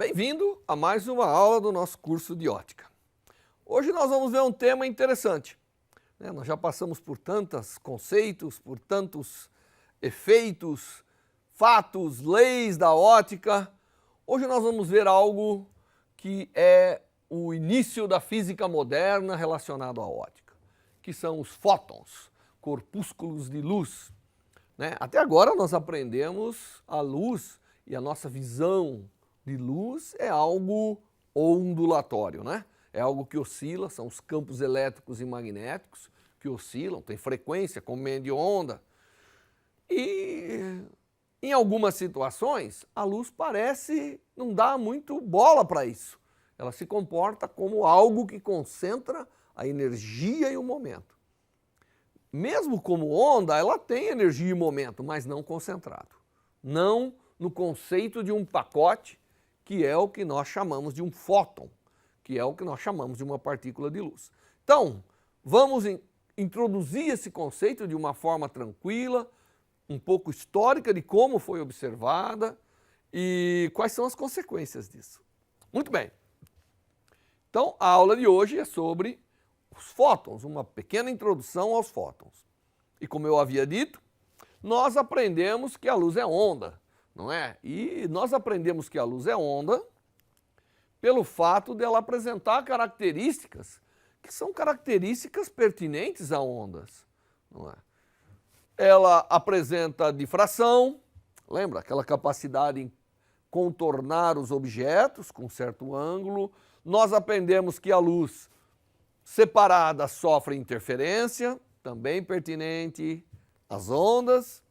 Bem-vindo a mais uma aula do nosso curso de ótica. Hoje nós vamos ver um tema interessante. Nós já passamos por tantos conceitos, por tantos efeitos, fatos, leis da ótica. Hoje nós vamos ver algo que é o início da física moderna relacionado à ótica, que são os fótons, corpúsculos de luz. Até agora nós aprendemos a luz e a nossa visão de luz é algo ondulatório, É algo que oscila, são os campos elétricos e magnéticos que oscilam, tem frequência, como meio de onda. E em algumas situações, a luz parece não dar muito bola para isso. Ela se comporta como algo que concentra a energia e o momento. Mesmo como onda, ela tem energia e momento, mas não concentrado. Não no conceito de um pacote, que é o que nós chamamos de um fóton, que é o que nós chamamos de uma partícula de luz. Então, vamos introduzir esse conceito de uma forma tranquila, um pouco histórica de como foi observada e quais são as consequências disso. Muito bem. Então, a aula de hoje é sobre os fótons, uma pequena introdução aos fótons. E como eu havia dito, nós aprendemos que a luz é onda, não é? E nós aprendemos que a luz é onda pelo fato dela apresentar características que são características pertinentes a ondas, não é? Ela apresenta difração, lembra? Aquela capacidade em contornar os objetos com certo ângulo. Nós aprendemos que a luz separada sofre interferência, também pertinente às ondas,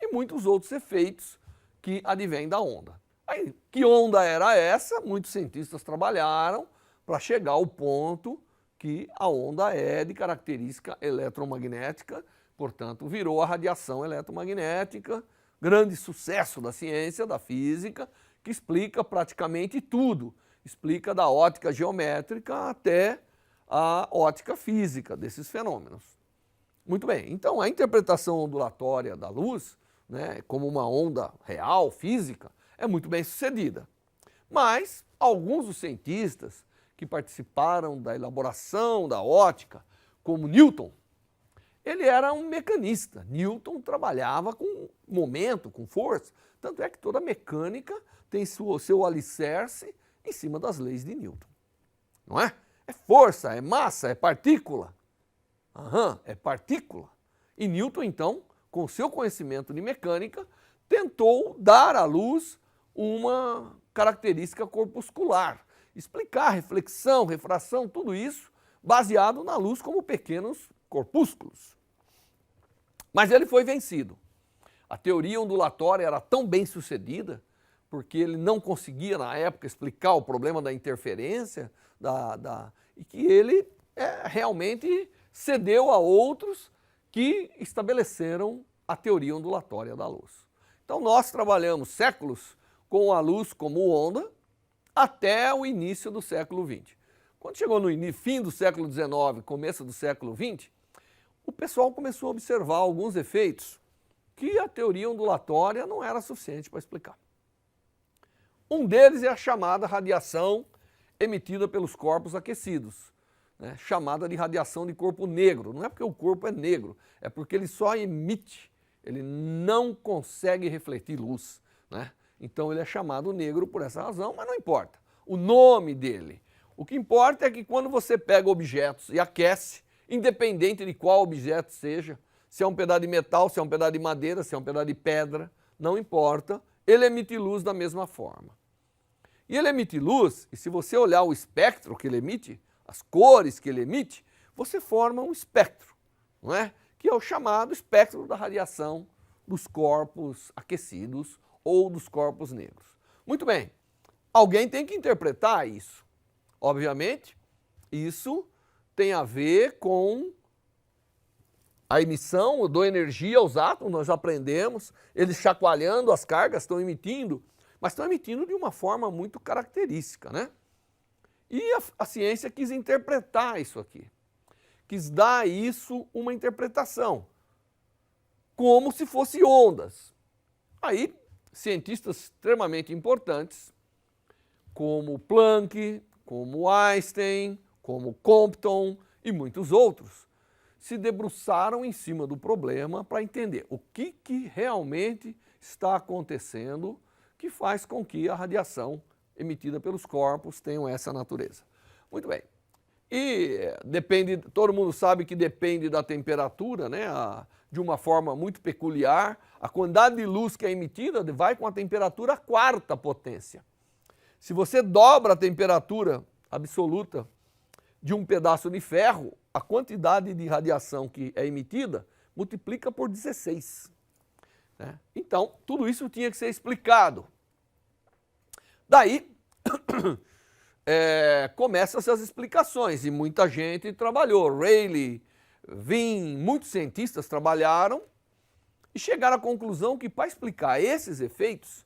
e muitos outros efeitos que advêm da onda. Aí, que onda era essa? Muitos cientistas trabalharam para chegar ao ponto que a onda é de característica eletromagnética, portanto, virou a radiação eletromagnética, grande sucesso da ciência, da física, que explica praticamente tudo. Explica da ótica geométrica até a ótica física desses fenômenos. Muito bem, então a interpretação ondulatória da luz, como uma onda real, física, é muito bem sucedida. Mas alguns dos cientistas que participaram da elaboração da ótica, como Newton, ele era um mecanista. Newton trabalhava com momento, com força, tanto é que toda mecânica tem seu alicerce em cima das leis de Newton, não é? É força, é massa, é partícula. É partícula. E Newton, então, com seu conhecimento de mecânica, tentou dar à luz uma característica corpuscular, explicar reflexão, refração, tudo isso baseado na luz como pequenos corpúsculos. Mas ele foi vencido. A teoria ondulatória era tão bem sucedida, porque ele não conseguia, na época, explicar o problema da interferência, e que ele realmente cedeu a outros que estabeleceram a teoria ondulatória da luz. Então nós trabalhamos séculos com a luz como onda até o início do século XX. Quando chegou no fim do século XIX, começo do século XX, o pessoal começou a observar alguns efeitos que a teoria ondulatória não era suficiente para explicar. Um deles é a chamada radiação emitida pelos corpos aquecidos, chamada de radiação de corpo negro. Não é porque o corpo é negro, é porque ele só emite, ele não consegue refletir luz. Então ele é chamado negro por essa razão, mas não importa o nome dele. O que importa é que quando você pega objetos e aquece, independente de qual objeto seja, se é um pedaço de metal, se é um pedaço de madeira, se é um pedaço de pedra, não importa, ele emite luz da mesma forma. E ele emite luz, e se você olhar o espectro que ele emite, as cores que ele emite, você forma um espectro, que é o chamado espectro da radiação dos corpos aquecidos ou dos corpos negros. Muito bem, alguém tem que interpretar isso. Obviamente, isso tem a ver com a emissão, eu dou energia aos átomos, nós aprendemos, eles chacoalhando as cargas estão emitindo, mas estão emitindo de uma forma muito característica, E a ciência quis interpretar isso aqui, quis dar a isso uma interpretação, como se fosse ondas. Aí, cientistas extremamente importantes como Planck, como Einstein, como Compton e muitos outros, se debruçaram em cima do problema para entender o que realmente está acontecendo que faz com que a radiação emitida pelos corpos tenha essa natureza. Muito bem. E depende, todo mundo sabe que depende da temperatura, né? De uma forma muito peculiar. A quantidade de luz que é emitida vai com a temperatura à quarta potência. Se você dobra a temperatura absoluta de um pedaço de ferro, a quantidade de radiação que é emitida multiplica por 16. Né? Então, tudo isso tinha que ser explicado. Daí, começam essas explicações e muita gente trabalhou. Rayleigh, Wien, muitos cientistas trabalharam e chegaram à conclusão que para explicar esses efeitos,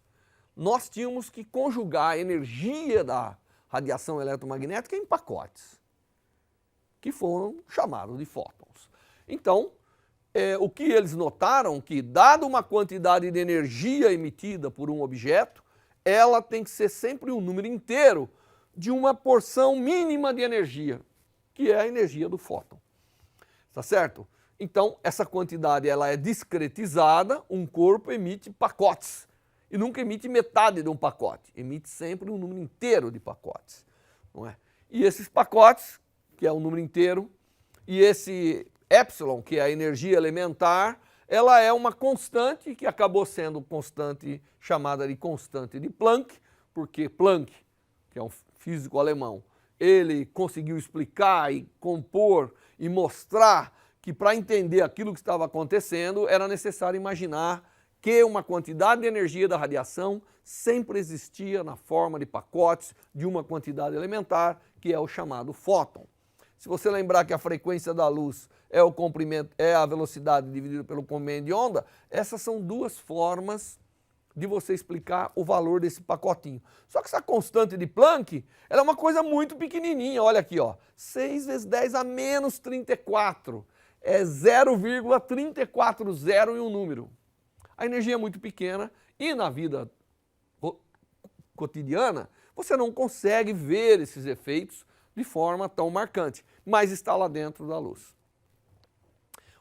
nós tínhamos que conjugar a energia da radiação eletromagnética em pacotes, que foram chamados de fótons. Então, o que eles notaram que, dada uma quantidade de energia emitida por um objeto, ela tem que ser sempre um número inteiro de uma porção mínima de energia, que é a energia do fóton. Tá certo? Então, essa quantidade ela é discretizada, um corpo emite pacotes, e nunca emite metade de um pacote, emite sempre um número inteiro de pacotes. Não é? E esses pacotes, que é um número inteiro, e esse epsilon, que é a energia elementar, ela é uma constante que acabou sendo constante chamada de constante de Planck, porque Planck, que é um físico alemão, ele conseguiu explicar e compor e mostrar que para entender aquilo que estava acontecendo era necessário imaginar que uma quantidade de energia da radiação sempre existia na forma de pacotes de uma quantidade elementar, que é o chamado fóton. Se você lembrar que a frequência da luz é o comprimento, é a velocidade dividida pelo comprimento de onda, essas são duas formas de você explicar o valor desse pacotinho. Só que essa constante de Planck, ela é uma coisa muito pequenininha, olha aqui, ó, 6 vezes 10 a menos 34, é 0,340 em um número. A energia é muito pequena e na vida cotidiana você não consegue ver esses efeitos de forma tão marcante, mas está lá dentro da luz.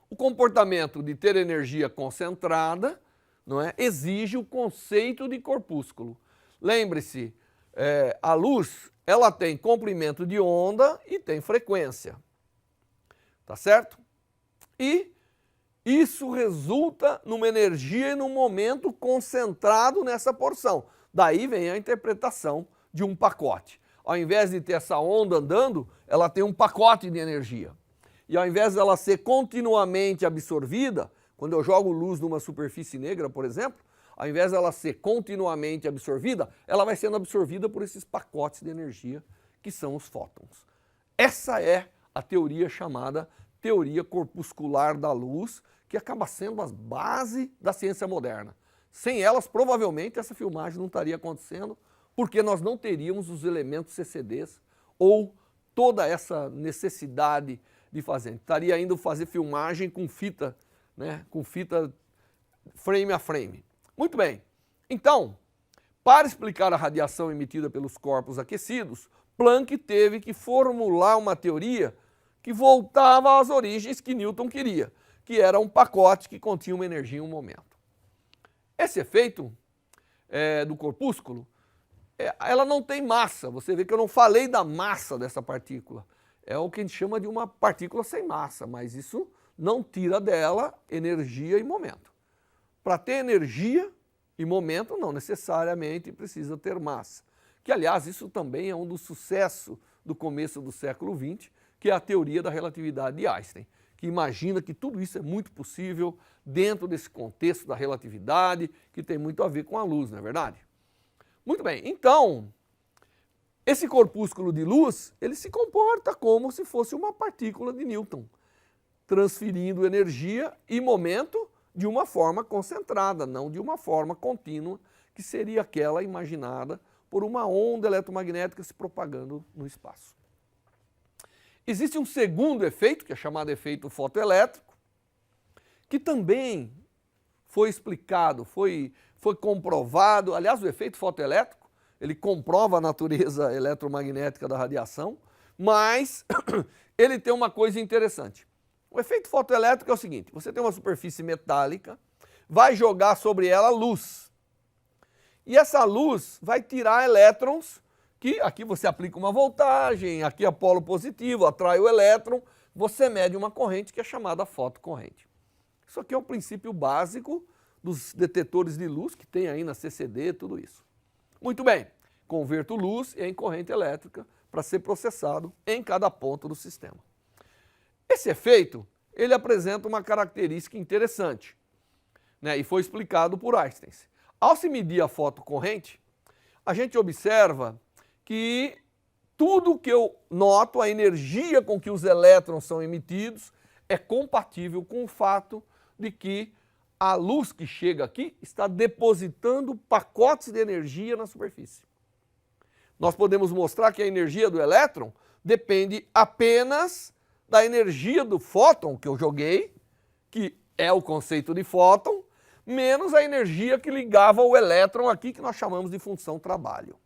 O comportamento de ter energia concentrada, não é, exige o conceito de corpúsculo. Lembre-se, a luz ela tem comprimento de onda e tem frequência, tá certo? E isso resulta numa energia e num momento concentrado nessa porção. Daí vem a interpretação de um pacote. Ao invés de ter essa onda andando, ela tem um pacote de energia. E ao invés dela ser continuamente absorvida, quando eu jogo luz numa superfície negra, por exemplo, ao invés dela ser continuamente absorvida, ela vai sendo absorvida por esses pacotes de energia que são os fótons. Essa é a teoria chamada teoria corpuscular da luz, que acaba sendo a base da ciência moderna. Sem elas, provavelmente, essa filmagem não estaria acontecendo, porque nós não teríamos os elementos CCDs ou toda essa necessidade de fazer. Estaria indo fazer filmagem com fita, né, com fita frame a frame. Muito bem. Então, para explicar a radiação emitida pelos corpos aquecidos, Planck teve que formular uma teoria que voltava às origens que Newton queria, que era um pacote que continha uma energia em um momento. Esse efeito do corpúsculo, ela não tem massa. Você vê que eu não falei da massa dessa partícula. É o que a gente chama de uma partícula sem massa, mas isso não tira dela energia e momento. Para ter energia e momento, não necessariamente precisa ter massa. Que, aliás, isso também é um dos sucessos do começo do século XX, que é a teoria da relatividade de Einstein, que imagina que tudo isso é muito possível dentro desse contexto da relatividade, que tem muito a ver com a luz, não é verdade? Muito bem, então, esse corpúsculo de luz, ele se comporta como se fosse uma partícula de Newton, transferindo energia e momento de uma forma concentrada, não de uma forma contínua, que seria aquela imaginada por uma onda eletromagnética se propagando no espaço. Existe um segundo efeito, que é chamado efeito fotoelétrico, que também foi explicado, foi comprovado. Aliás, o efeito fotoelétrico ele comprova a natureza eletromagnética da radiação, mas ele tem uma coisa interessante. O efeito fotoelétrico é o seguinte: você tem uma superfície metálica, vai jogar sobre ela luz. E essa luz vai tirar elétrons, que aqui você aplica uma voltagem, aqui é polo positivo, atrai o elétron, você mede uma corrente que é chamada fotocorrente. Isso aqui é o princípio básico dos detetores de luz que tem aí na CCD, tudo isso. Muito bem, converto luz em corrente elétrica para ser processado em cada ponto do sistema. Esse efeito, ele apresenta uma característica interessante, né, e foi explicado por Einstein. Ao se medir a fotocorrente, a gente observa que tudo que eu noto, a energia com que os elétrons são emitidos, é compatível com o fato de que a luz que chega aqui está depositando pacotes de energia na superfície. Nós podemos mostrar que a energia do elétron depende apenas da energia do fóton que eu joguei, que é o conceito de fóton, menos a energia que ligava o elétron aqui, que nós chamamos de função trabalho.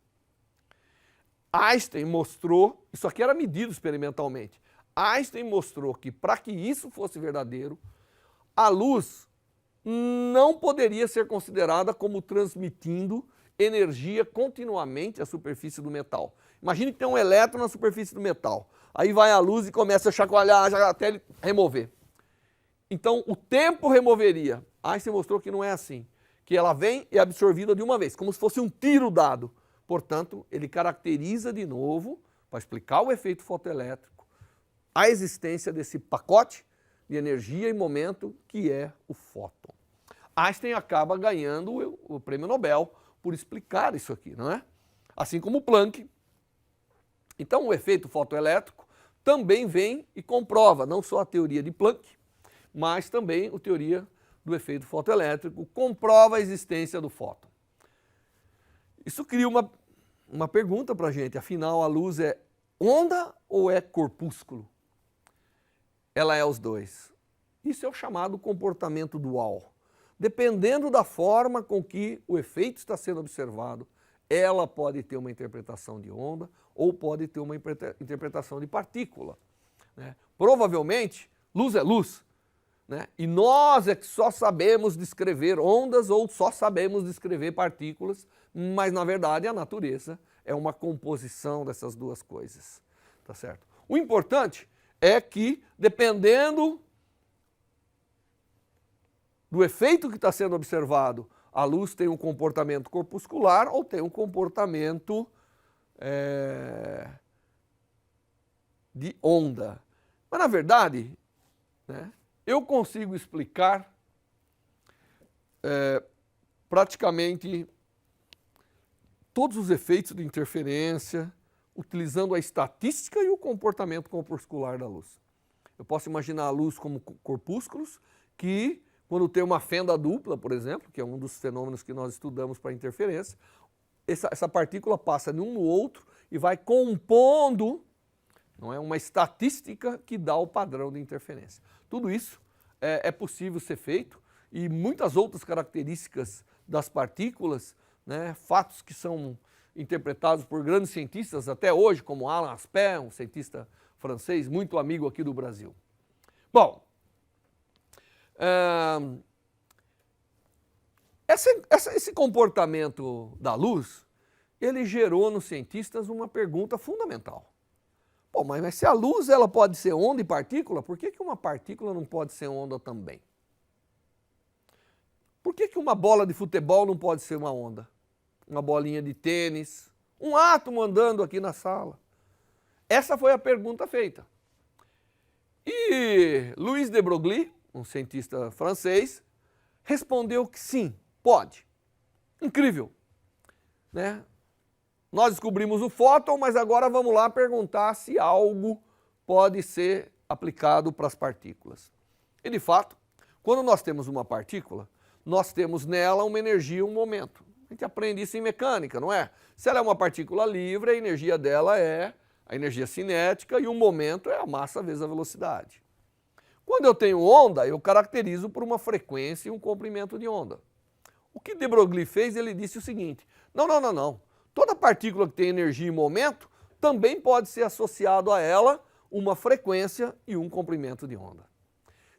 Einstein mostrou, isso aqui era medido experimentalmente, Einstein mostrou que para que isso fosse verdadeiro, a luz não poderia ser considerada como transmitindo energia continuamente à superfície do metal. Imagine que tem um elétron na superfície do metal, aí vai a luz e começa a chacoalhar até ele remover. Então o tempo removeria. Einstein mostrou que não é assim, que ela vem e é absorvida de uma vez, como se fosse um tiro dado. Portanto, ele caracteriza de novo, para explicar o efeito fotoelétrico, a existência desse pacote de energia e momento que é o fóton. Einstein acaba ganhando o prêmio Nobel por explicar isso aqui, não é? Assim como Planck. Então, o efeito fotoelétrico também vem e comprova não só a teoria de Planck, mas também a teoria do efeito fotoelétrico, comprova a existência do fóton. Isso cria uma pergunta para a gente: afinal, a luz é onda ou é corpúsculo? Ela é os dois. Isso é o chamado comportamento dual. Dependendo da forma com que o efeito está sendo observado, ela pode ter uma interpretação de onda ou pode ter uma interpretação de partícula, né? Provavelmente, luz é luz, né? E nós é que só sabemos descrever ondas ou só sabemos descrever partículas, mas na verdade a natureza é uma composição dessas duas coisas, tá certo? O importante é que, dependendo do efeito que está sendo observado, a luz tem um comportamento corpuscular ou tem um comportamento de onda. Mas na verdade, né, eu consigo explicar praticamente todos os efeitos de interferência utilizando a estatística e o comportamento corpuscular da luz. Eu posso imaginar a luz como corpúsculos que, quando tem uma fenda dupla, por exemplo, que é um dos fenômenos que nós estudamos para interferência, essa partícula passa de um no outro e vai compondo, não é, uma estatística que dá o padrão de interferência. Tudo isso é possível ser feito e muitas outras características das partículas, né, fatos que são interpretados por grandes cientistas até hoje, como Alain Aspect, um cientista francês muito amigo aqui do Brasil. Bom, esse comportamento da luz, ele gerou nos cientistas uma pergunta fundamental. Bom, mas se a luz ela pode ser onda e partícula, por que uma partícula não pode ser onda também? Por que uma bola de futebol não pode ser uma onda? Uma bolinha de tênis, um átomo andando aqui na sala? Essa foi a pergunta feita. E Louis de Broglie, um cientista francês, respondeu que sim, pode. Incrível, né? Nós descobrimos o fóton, mas agora vamos lá perguntar se algo pode ser aplicado para as partículas. E de fato, quando nós temos uma partícula, nós temos nela uma energia e um momento. A gente aprende isso em mecânica, não é? Se ela é uma partícula livre, a energia dela é a energia cinética e o momento é a massa vezes a velocidade. Quando eu tenho onda, eu caracterizo por uma frequência e um comprimento de onda. O que de Broglie fez, ele disse o seguinte: não. Toda partícula que tem energia e momento também pode ser associado a ela uma frequência e um comprimento de onda.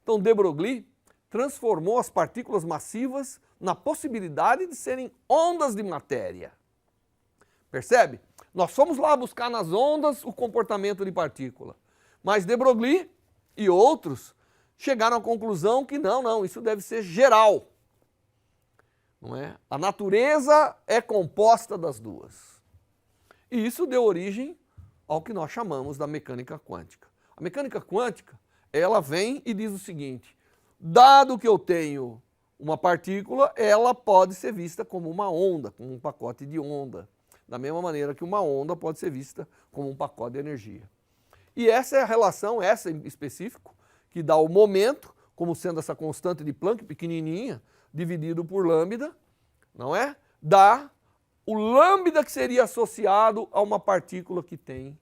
Então, de Broglie transformou as partículas massivas na possibilidade de serem ondas de matéria. Percebe? Nós fomos lá buscar nas ondas o comportamento de partícula, mas de Broglie e outros chegaram à conclusão que não, isso deve ser geral. Não é? A natureza é composta das duas. E isso deu origem ao que nós chamamos da mecânica quântica. A mecânica quântica, ela vem e diz o seguinte: dado que eu tenho uma partícula, ela pode ser vista como uma onda, como um pacote de onda. Da mesma maneira que uma onda pode ser vista como um pacote de energia. E essa é a relação, essa em específico, que dá o momento, como sendo essa constante de Planck pequenininha, dividido por lambda, não é? Dá o lambda que seria associado a uma partícula que tem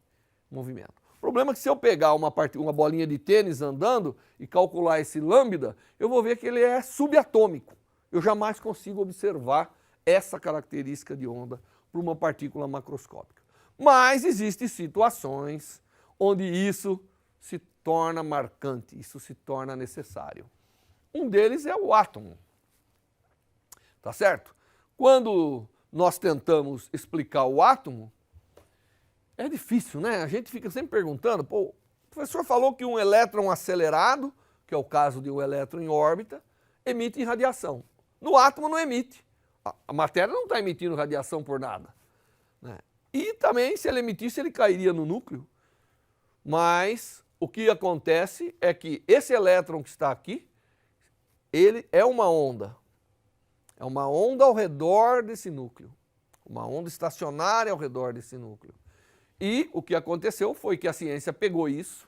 movimento. O problema é que se eu pegar uma bolinha de tênis andando e calcular esse lambda, eu vou ver que ele é subatômico. Eu jamais consigo observar essa característica de onda para uma partícula macroscópica. Mas existem situações onde isso se torna marcante, isso se torna necessário. Um deles é o átomo. Tá certo? Quando nós tentamos explicar o átomo, é difícil, né? A gente fica sempre perguntando, pô, o professor falou que um elétron acelerado, que é o caso de um elétron em órbita, emite radiação. No átomo não emite. A matéria não está emitindo radiação por nada, né? E também, se ele emitisse, ele cairia no núcleo. Mas o que acontece é que esse elétron que está aqui, ele é uma onda. É uma onda ao redor desse núcleo. Uma onda estacionária ao redor desse núcleo. E o que aconteceu foi que a ciência pegou isso,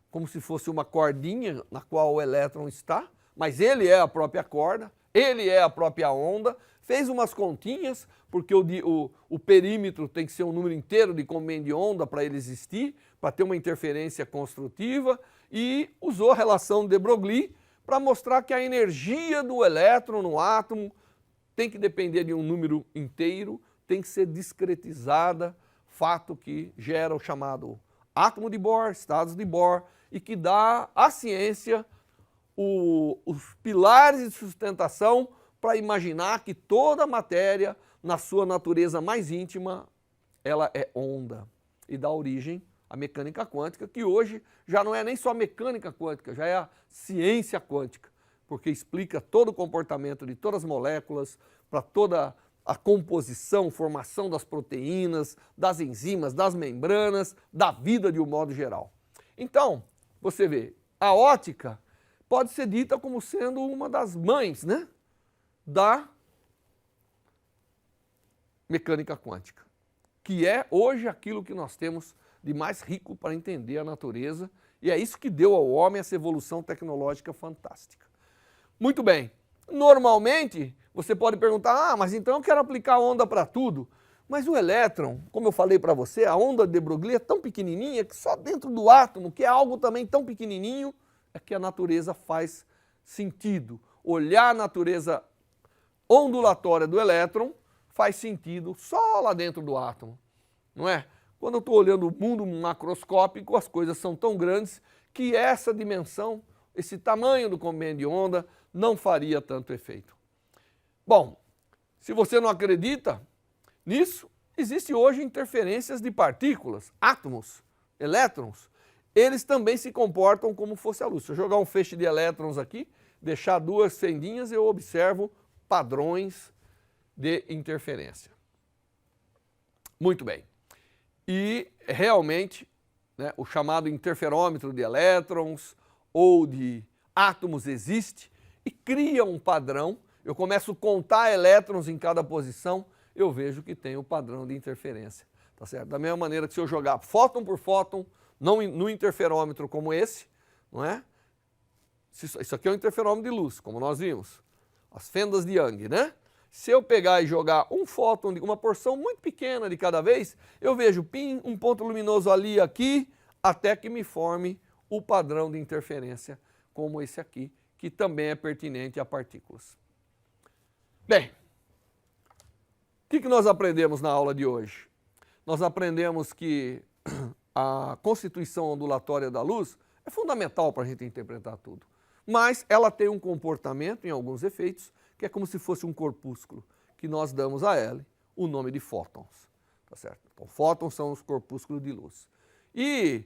como se fosse uma cordinha na qual o elétron está, mas ele é a própria corda, ele é a própria onda, fez umas continhas, porque o perímetro tem que ser um número inteiro de comprimento de onda para ele existir, para ter uma interferência construtiva, e usou a relação de Broglie para mostrar que a energia do elétron no átomo tem que depender de um número inteiro, tem que ser discretizada, fato que gera o chamado átomo de Bohr, estados de Bohr, e que dá à ciência os pilares de sustentação para imaginar que toda a matéria, na sua natureza mais íntima, ela é onda. E dá origem à mecânica quântica, que hoje já não é nem só mecânica quântica, já é a ciência quântica, porque explica todo o comportamento de todas as moléculas, para toda a composição, formação das proteínas, das enzimas, das membranas, da vida de um modo geral. Então, você vê, a ótica pode ser dita como sendo uma das mães, né, da mecânica quântica, que é hoje aquilo que nós temos de mais rico para entender a natureza, e é isso que deu ao homem essa evolução tecnológica fantástica. Muito bem, normalmente você pode perguntar, mas então eu quero aplicar onda para tudo. Mas o elétron, como eu falei para você, a onda de Broglie é tão pequenininha que só dentro do átomo, que é algo também tão pequenininho, é que a natureza faz sentido. Olhar a natureza ondulatória do elétron faz sentido só lá dentro do átomo, não é? Quando eu estou olhando o mundo macroscópico, as coisas são tão grandes que essa dimensão, esse tamanho do comprimento de onda não faria tanto efeito. Bom, se você não acredita nisso, existe hoje interferências de partículas, átomos, elétrons, eles também se comportam como fosse a luz. Se eu jogar um feixe de elétrons aqui, deixar duas fendinhas, eu observo padrões de interferência. Muito bem. E realmente, né, o chamado interferômetro de elétrons ou de átomos existe e cria um padrão. Eu começo a contar elétrons em cada posição, eu vejo que tem o padrão de interferência. Tá certo? Da mesma maneira que se eu jogar fóton por fóton, não no interferômetro como esse, não é? Isso aqui é um interferômetro de luz, como nós vimos. As fendas de Young, né? Se eu pegar e jogar um fóton, uma porção muito pequena de cada vez, eu vejo pim, um ponto luminoso ali e aqui, até que me forme o padrão de interferência, como esse aqui, que também é pertinente a partículas. Bem, O que nós aprendemos na aula de hoje? Nós aprendemos que a constituição ondulatória da luz é fundamental para a gente interpretar tudo, mas ela tem um comportamento, em alguns efeitos, que é como se fosse um corpúsculo, que nós damos a ele o nome de fótons. Tá certo? Então, fótons são os corpúsculos de luz. E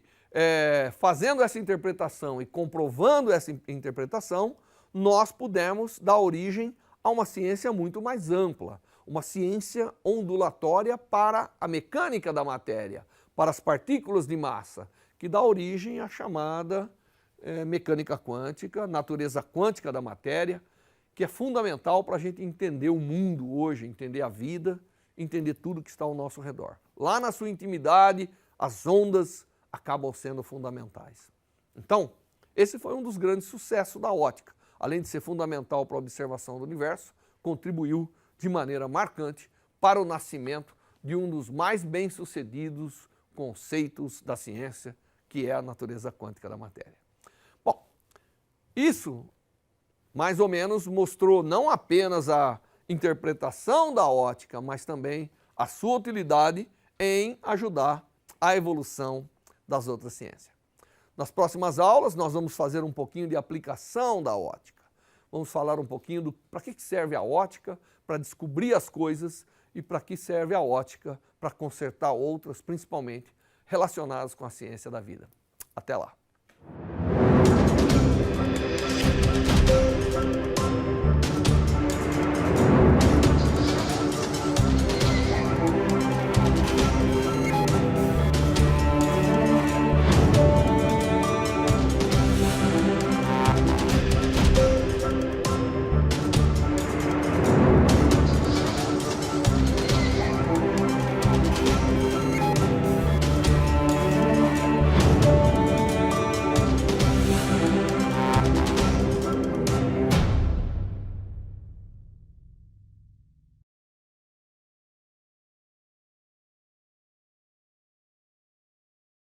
fazendo essa interpretação e comprovando essa interpretação, nós pudemos dar origem a uma ciência muito mais ampla, uma ciência ondulatória para a mecânica da matéria, para as partículas de massa, que dá origem à chamada mecânica quântica, natureza quântica da matéria, que é fundamental para a gente entender o mundo hoje, entender a vida, entender tudo que está ao nosso redor. Lá na sua intimidade, as ondas acabam sendo fundamentais. Então, esse foi um dos grandes sucessos da ótica. Além de ser fundamental para a observação do universo, contribuiu de maneira marcante para o nascimento de um dos mais bem-sucedidos conceitos da ciência, que é a natureza quântica da matéria. Bom, isso mais ou menos mostrou não apenas a interpretação da ótica, mas também a sua utilidade em ajudar a evolução das outras ciências. Nas próximas aulas, nós vamos fazer um pouquinho de aplicação da ótica. Vamos falar um pouquinho do para que serve a ótica, para descobrir as coisas, e para que serve a ótica para consertar outras, principalmente relacionadas com a ciência da vida. Até lá!